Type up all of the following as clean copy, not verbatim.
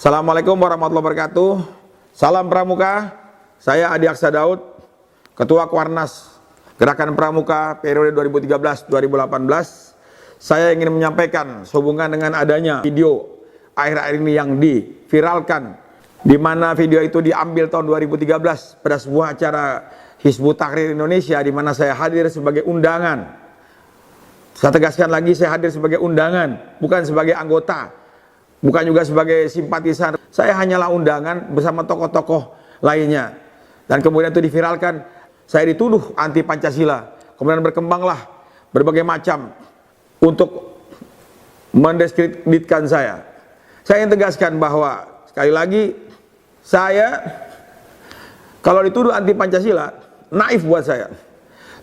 Assalamualaikum warahmatullahi wabarakatuh. Salam Pramuka. Saya Adi Aksa Daud, Ketua Kuarnas Gerakan Pramuka periode 2013-2018. Saya ingin menyampaikan sehubungan dengan adanya video akhir-akhir ini yang diviralkan, di mana video itu diambil tahun 2013 pada sebuah acara Hizbut Tahrir Indonesia, di mana saya hadir sebagai undangan. Saya tegaskan lagi, saya hadir sebagai undangan, bukan sebagai anggota, bukan juga sebagai simpatisan. Saya hanyalah undangan bersama tokoh-tokoh lainnya. Dan kemudian itu diviralkan, saya dituduh anti Pancasila. Kemudian berkembanglah berbagai macam untuk mendiskreditkan saya. Saya ingin tegaskan bahwa sekali lagi, saya kalau dituduh anti Pancasila, naif buat saya.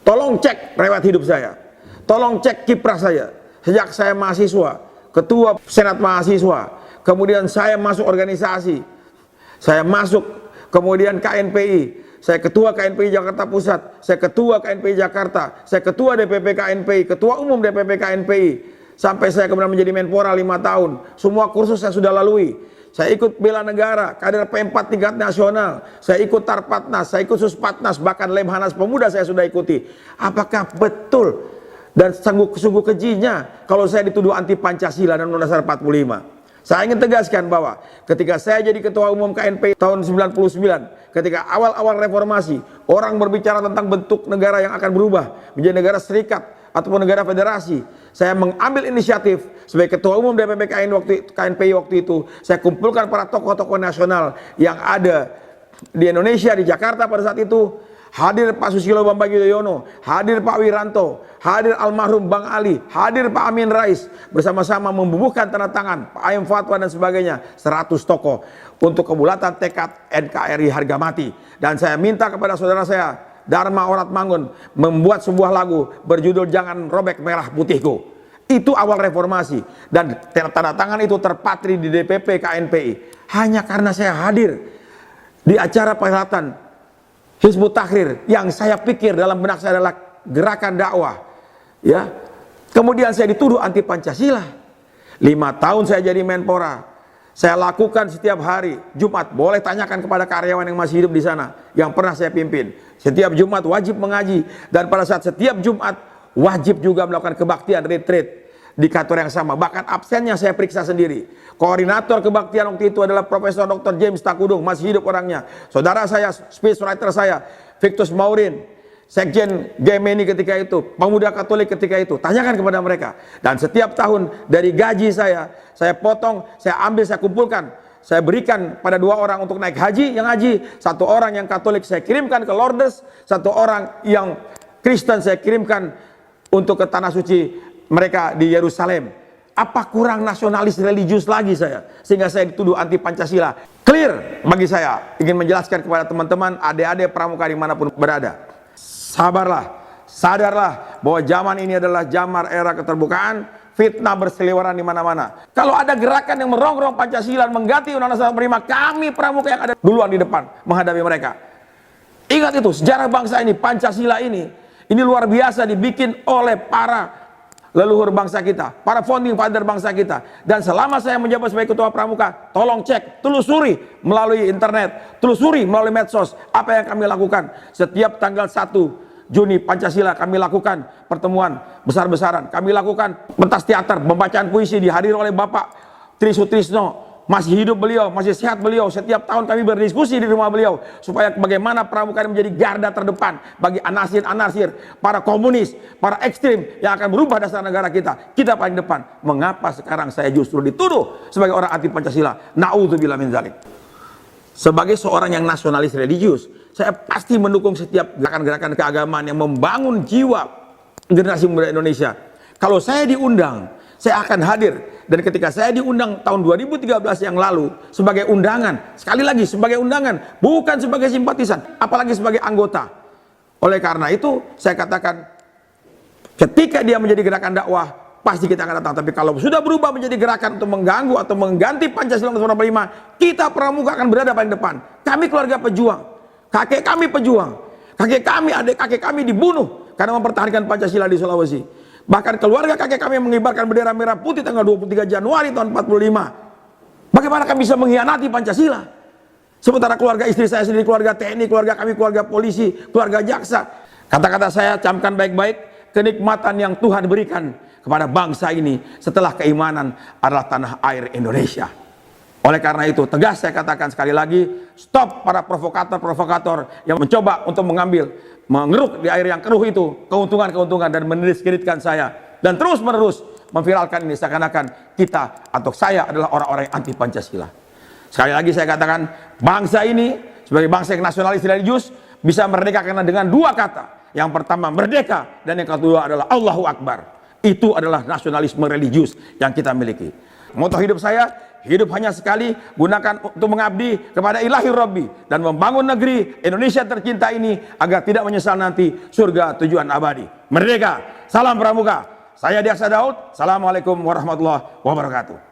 Tolong cek riwayat hidup saya. Tolong cek kiprah saya. Sejak saya mahasiswa, ketua Senat Mahasiswa, kemudian saya masuk organisasi, saya masuk kemudian KNPI, saya ketua KNPI Jakarta Pusat, saya ketua KNPI Jakarta, saya ketua DPP KNPI, ketua umum DPP KNPI, sampai saya kemudian menjadi Menpora 5 tahun. Semua kursus saya sudah lalui. Saya ikut bela negara, kader P4 tingkat nasional, saya ikut Tarpatnas, saya ikut Suspatnas, bahkan Lemhanas Pemuda saya sudah ikuti. Apakah betul dan sungguh kejinya kalau saya dituduh anti Pancasila dan Undang-Undang Dasar 45? Saya ingin tegaskan bahwa ketika saya jadi ketua umum KNPI tahun 99, ketika awal-awal reformasi, orang berbicara tentang bentuk negara yang akan berubah menjadi negara serikat ataupun negara federasi, saya mengambil inisiatif sebagai ketua umum DPP KNPI waktu itu. Saya kumpulkan para tokoh-tokoh nasional yang ada di Indonesia, di Jakarta pada saat itu. Hadir Pak Susilo Bambang Yudhoyono, hadir Pak Wiranto, hadir almarhum Bang Ali, hadir Pak Amin Rais, bersama-sama membubuhkan tanda tangan Pak Aim Fatwa dan sebagainya, 100 tokoh untuk kebulatan tekad NKRI harga mati. Dan saya minta kepada saudara saya Dharma Orat Mangun membuat sebuah lagu berjudul Jangan Robek Merah Putihku. Itu awal reformasi, dan tanda tangan itu terpatri di DPP KNPI hanya karena saya hadir di acara perhelatan Hizbut Tahrir yang saya pikir dalam benak saya adalah gerakan dakwah, ya. Kemudian saya dituduh anti Pancasila. 5 tahun saya jadi Menpora, saya lakukan setiap hari Jumat. Boleh tanyakan kepada karyawan yang masih hidup di sana yang pernah saya pimpin. Setiap Jumat wajib mengaji, dan pada saat setiap Jumat wajib juga melakukan kebaktian retreat di kantor yang sama. Bahkan absennya saya periksa sendiri. Koordinator kebaktian waktu itu adalah Profesor Dr. James Takudung, masih hidup orangnya. Saudara saya, speechwriter saya, Victus Maurin, Sekjen Gemeni ketika itu, Pemuda Katolik ketika itu. Tanyakan kepada mereka. Dan setiap tahun dari gaji saya potong, saya ambil, saya kumpulkan, saya berikan pada 2 orang untuk naik haji, yang haji, 1 orang yang Katolik saya kirimkan ke Lourdes, 1 orang yang Kristen saya kirimkan untuk ke tanah suci mereka di Yerusalem. Apa kurang nasionalis religius lagi saya, sehingga saya dituduh anti Pancasila? Clear bagi saya. Ingin menjelaskan kepada teman-teman, adik-adik pramuka dimanapun berada, sabarlah, sadarlah bahwa zaman ini adalah zaman era keterbukaan. Fitnah berseliweran di mana-mana. Kalau ada gerakan yang merongrong Pancasila, mengganti Undang-Undang 45, kami pramuka yang ada duluan di depan menghadapi mereka. Ingat itu, sejarah bangsa ini, Pancasila ini luar biasa dibikin oleh para leluhur bangsa kita, para founding father bangsa kita. Dan selama saya menjabat sebagai ketua pramuka, tolong cek, telusuri melalui internet, telusuri melalui medsos apa yang kami lakukan. Setiap tanggal 1 Juni Pancasila kami lakukan pertemuan besar-besaran, kami lakukan pentas teater, pembacaan puisi dihadiri oleh Bapak Tri Sutrisno. Masih hidup beliau, masih sehat beliau. Setiap tahun kami berdiskusi di rumah beliau supaya bagaimana pramuka ini menjadi garda terdepan bagi anasir-anasir, para komunis, para ekstrim yang akan berubah dasar negara kita. Kita paling depan. Mengapa sekarang saya justru dituduh sebagai orang anti Pancasila? Na'udzubillah min dzalik. Sebagai seorang yang nasionalis religius, saya pasti mendukung setiap gerakan-gerakan keagamaan yang membangun jiwa generasi muda Indonesia. Kalau saya diundang, saya akan hadir. Dan ketika saya diundang tahun 2013 yang lalu sebagai undangan, sekali lagi sebagai undangan, bukan sebagai simpatisan, apalagi sebagai anggota. Oleh karena itu saya katakan, ketika dia menjadi gerakan dakwah, pasti kita akan datang. Tapi kalau sudah berubah menjadi gerakan untuk mengganggu atau mengganti Pancasila 45, kita pramuka akan berada paling depan. Kami keluarga pejuang, kakek kami pejuang, kakek kami, adik kakek kami dibunuh karena mempertahankan Pancasila di Sulawesi. Bahkan keluarga kakek kami mengibarkan bendera merah putih tanggal 23 Januari tahun 45. Bagaimana kami bisa mengkhianati Pancasila? Sementara keluarga istri saya sendiri, keluarga TNI, keluarga kami, keluarga polisi, keluarga jaksa. Kata-kata saya camkan baik-baik, kenikmatan yang Tuhan berikan kepada bangsa ini setelah keimanan adalah tanah air Indonesia. Oleh karena itu, tegas saya katakan sekali lagi, stop para provokator-provokator yang mencoba untuk mengeruk di air yang keruh itu keuntungan-keuntungan dan mendiskreditkan saya, dan terus-menerus memviralkan ini seakan-akan kita atau saya adalah orang-orang yang anti Pancasila. Sekali lagi saya katakan, bangsa ini sebagai bangsa yang nasionalis religius bisa merdeka karena dengan dua kata. Yang pertama merdeka, dan yang kedua adalah Allahu Akbar. Itu adalah nasionalisme religius yang kita miliki. Moto hidup saya, hidup hanya sekali, gunakan untuk mengabdi kepada Ilahi Rabbi dan membangun negeri Indonesia tercinta ini agar tidak menyesal nanti surga tujuan abadi. Merdeka, salam pramuka. Saya Diaksa Daud. Assalamualaikum warahmatullahi wabarakatuh.